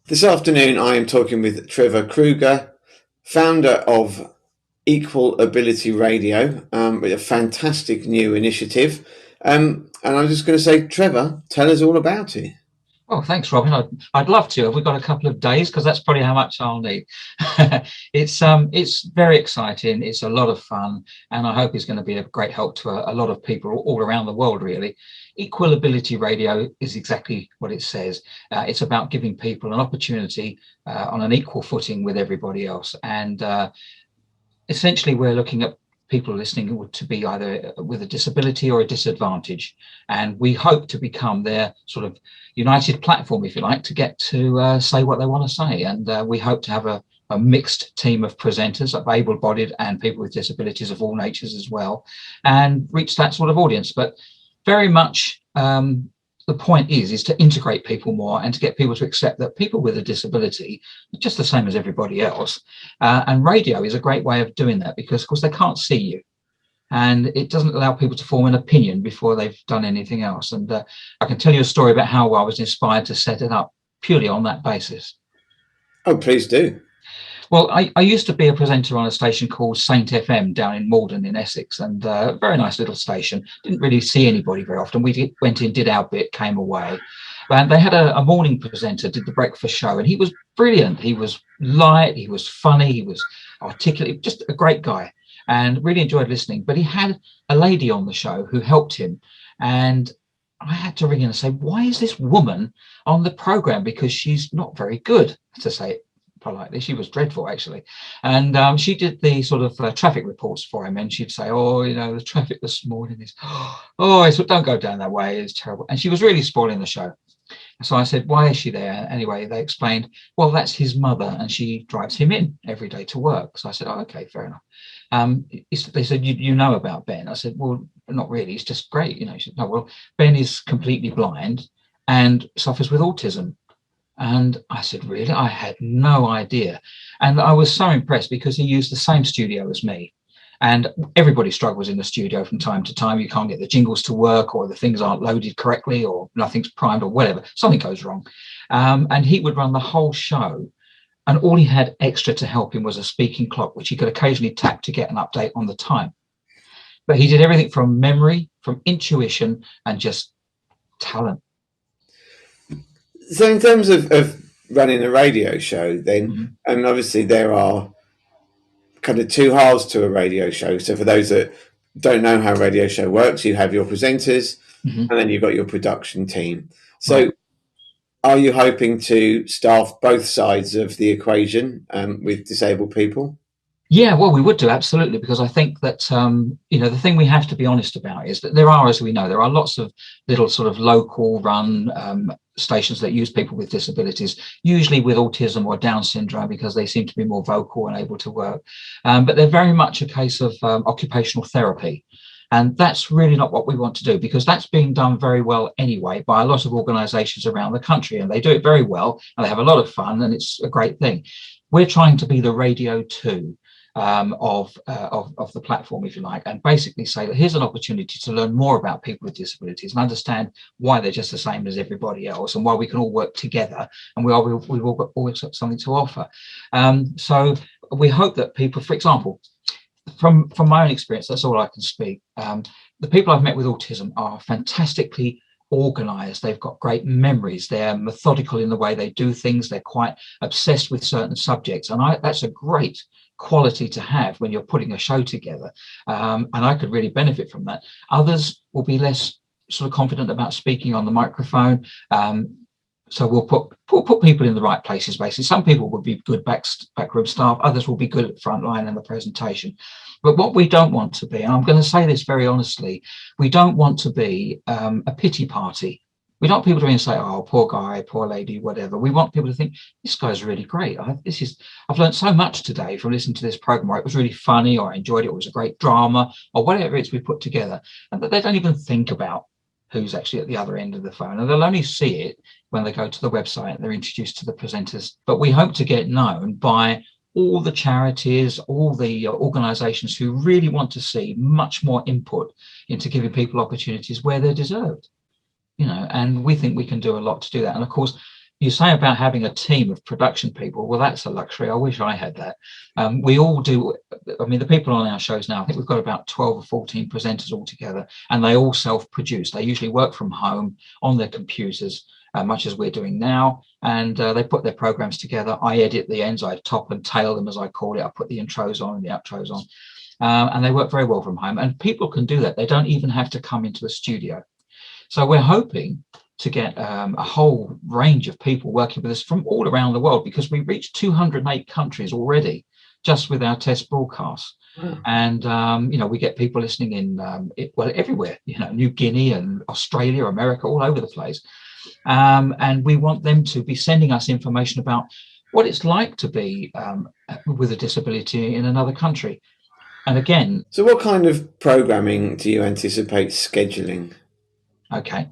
This afternoon, I am talking with Trevor Kreuger, founder of Equal Ability Radio, with a fantastic new initiative. And I'm just going to say, Trevor, tell us all about it. Oh, thanks, Robin. I'd love to. Have we got a couple of days? Because that's probably how much I'll need. It's very exciting. It's a lot of fun, and I hope it's going to be a great help to a lot of people all around the world. Really, Equal Ability Radio is exactly what it says. It's about giving people an opportunity on an equal footing with everybody else, and essentially, we're looking at people listening to be either with a disability or a disadvantage. And we hope to become their sort of united platform, if you like, to get to say what they want to say. And we hope to have a mixed team of presenters, of able-bodied and people with disabilities of all natures as well, and reach that sort of audience. But very much the point is to integrate people more and to get people to accept that people with a disability are just the same as everybody else. And radio is a great way of doing that because, of course, they can't see you. And it doesn't allow people to form an opinion before they've done anything else. And I can tell you a story about how I was inspired to set it up purely on that basis. Oh, please do. Well, I used to be a presenter on a station called Saint FM down in Malden in Essex, and a very nice little station. Didn't really see anybody very often. We went in, did our bit, came away. And they had a morning presenter, did the breakfast show, and he was brilliant. He was light, he was funny, he was articulate, just a great guy, and really enjoyed listening. But he had a lady on the show who helped him, and I had to ring in and say, why is this woman on the program? Because she's not very good, to say it politely. She was dreadful, actually. And she did the sort of traffic reports for him, and she'd say, oh, you know, the traffic this morning is, oh, don't go down that way, it's terrible. And she was really spoiling the show. So I said, why is she there? Anyway, they explained, well, that's his mother, and she drives him in every day to work. So I said, oh, okay, fair enough. They said, you know about Ben? I said, well, not really. He's just great. You know, she said, no, well, Ben is completely blind and suffers with autism. And I said, really? I had no idea. And I was so impressed because he used the same studio as me. And everybody struggles in the studio from time to time. You can't get the jingles to work, or the things aren't loaded correctly, or nothing's primed, or whatever. Something goes wrong. And he would run the whole show. And all he had extra to help him was a speaking clock, which he could occasionally tap to get an update on the time. But he did everything from memory, from intuition, and just talent. So in terms of running a radio show then, and obviously there are kind of two halves to a radio show. So for those that don't know how a radio show works, you have your presenters and then you've got your production team. So are you hoping to staff both sides of the equation with disabled people? Yeah, well, we would do, absolutely, because I think that, the thing we have to be honest about is that there are, as we know, there are lots of little sort of local run stations that use people with disabilities, usually with autism or Down syndrome, because they seem to be more vocal and able to work. But they're very much a case of occupational therapy. And that's really not what we want to do, because that's being done very well anyway by a lot of organisations around the country, and they do it very well and they have a lot of fun and it's a great thing. We're trying to be the radio too. Of the platform, if you like, and basically say that here's an opportunity to learn more about people with disabilities and understand why they're just the same as everybody else, and why we can all work together, and we've all got something to offer. So we hope that people, for example, from my own experience, that's all I can speak. The people I've met with autism are fantastically organized. They've got great memories. They're methodical in the way they do things. They're quite obsessed with certain subjects, and that's a great quality to have when you're putting a show together, and I could really benefit from that. Others will be less sort of confident about speaking on the microphone, so we'll put people in the right places. Basically, some people will be good backroom staff, others will be good at front line and the presentation. But what we don't want to be, and I'm going to say this very honestly, we don't want to be a pity party. We don't want people to really say, oh, poor guy, poor lady, whatever. We want people to think, this guy's really great. I've learned so much today from listening to this program, or it was really funny, or I enjoyed it, or it was a great drama, or whatever it is we put together. And that they don't even think about who's actually at the other end of the phone. And they'll only see it when they go to the website and they're introduced to the presenters. But we hope to get known by all the charities, all the organisations who really want to see much more input into giving people opportunities where they're deserved. And we think we can do a lot to do that. And of course, You say about having a team of production people. Well, that's a luxury. I wish I had that. We all do. I mean, the people on our shows now, I think we've got about 12 or 14 presenters altogether, and they all self-produce. They usually work from home on their computers, much as we're doing now, and they put their programs together. I edit the ends, I top and tail them, as I call it. I put the intros on and the outros on, and they work very well from home. And people can do that. They don't even have to come into the studio. So we're hoping to get a whole range of people working with us from all around the world, because we reached 208 countries already just with our test broadcasts. Wow. And we get people listening in everywhere, New Guinea and Australia, America, all over the place. And we want them to be sending us information about what it's like to be with a disability in another country. And again, so what kind of programming do you anticipate scheduling? Okay.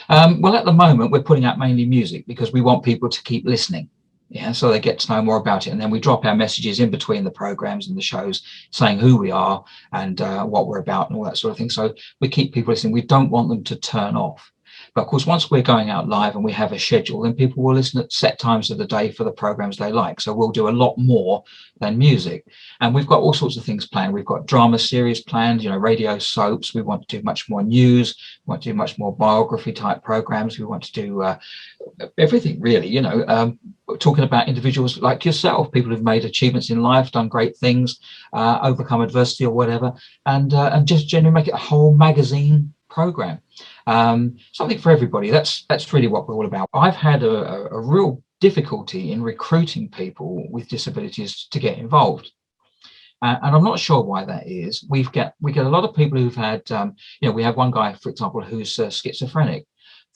Well, at the moment, we're putting out mainly music because we want people to keep listening. Yeah, so they get to know more about it. And then we drop our messages in between the programs and the shows saying who we are and what we're about and all that sort of thing. So we keep people listening. We don't want them to turn off. But of course, once we're going out live and we have a schedule, then people will listen at set times of the day for the programs they like. So we'll do a lot more than music. And we've got all sorts of things planned. We've got drama series planned, radio soaps. We want to do much more news. We want to do much more biography type programs. We want to do everything, really, talking about individuals like yourself, people who've made achievements in life, done great things, overcome adversity or whatever, and just generally make it a whole magazine program. Something for everybody. That's really what we're all about. I've had a real difficulty in recruiting people with disabilities to get involved, and I'm not sure why that is. We get a lot of people who've had we have one guy, for example, who's schizophrenic,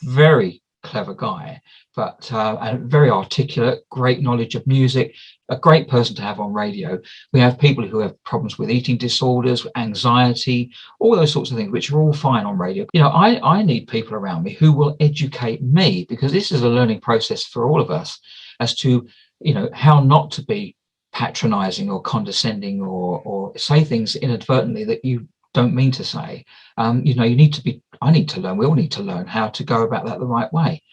very clever guy, but and very articulate, great knowledge of music, a great person to have on radio. We have people who have problems with eating disorders, anxiety, all those sorts of things, which are all fine on radio. I need people around me who will educate me, because this is a learning process for all of us as to, how not to be patronizing or condescending or say things inadvertently that you don't mean to say. I need to learn, we all need to learn how to go about that the right way.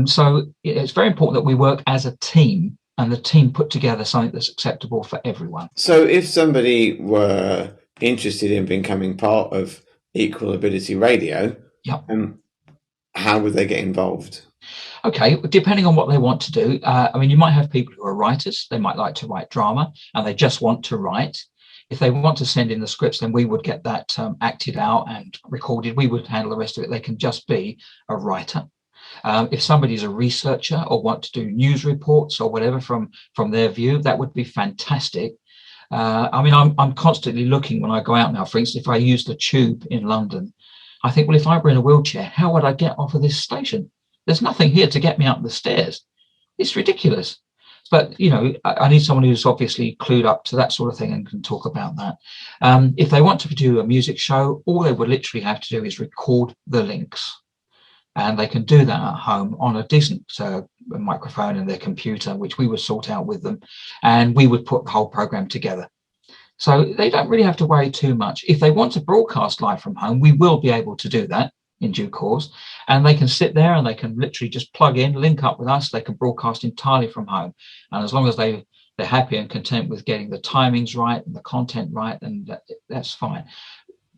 So it's very important that we work as a team, and the team put together something that's acceptable for everyone. So if somebody were interested in becoming part of Equal Ability Radio, yep. How would they get involved? Okay, depending on what they want to do. You might have people who are writers. They might like to write drama and they just want to write. If they want to send in the scripts, then we would get that acted out and recorded. We would handle the rest of it. They can just be a writer. If somebody's a researcher or want to do news reports or whatever from their view, that would be fantastic. I'm constantly looking when I go out now. For instance, if I use the tube in London, I think, well, if I were in a wheelchair, how would I get off of this station? There's nothing here to get me up the stairs. It's ridiculous. But, I need someone who's obviously clued up to that sort of thing and can talk about that. If they want to do a music show, all they would literally have to do is record the links. And they can do that at home on a decent microphone and their computer, which we would sort out with them. And we would put the whole program together. So they don't really have to worry too much. If they want to broadcast live from home, we will be able to do that in due course. And they can sit there and they can literally just plug in, link up with us. They can broadcast entirely from home. And as long as they're happy and content with getting the timings right and the content right, then that's fine.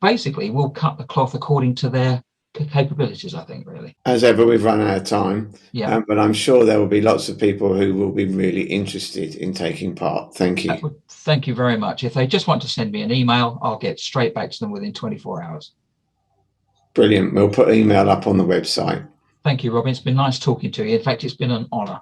Basically, we'll cut the cloth according to their capabilities, I think, really. As ever, we've run out of time. Yeah. But I'm sure there will be lots of people who will be really interested in taking part. Thank you. Thank you very much. If they just want to send me an email, I'll get straight back to them within 24 hours. Brilliant. We'll put email up on the website. Thank you, Robin. It's been nice talking to you. In fact, it's been an honour.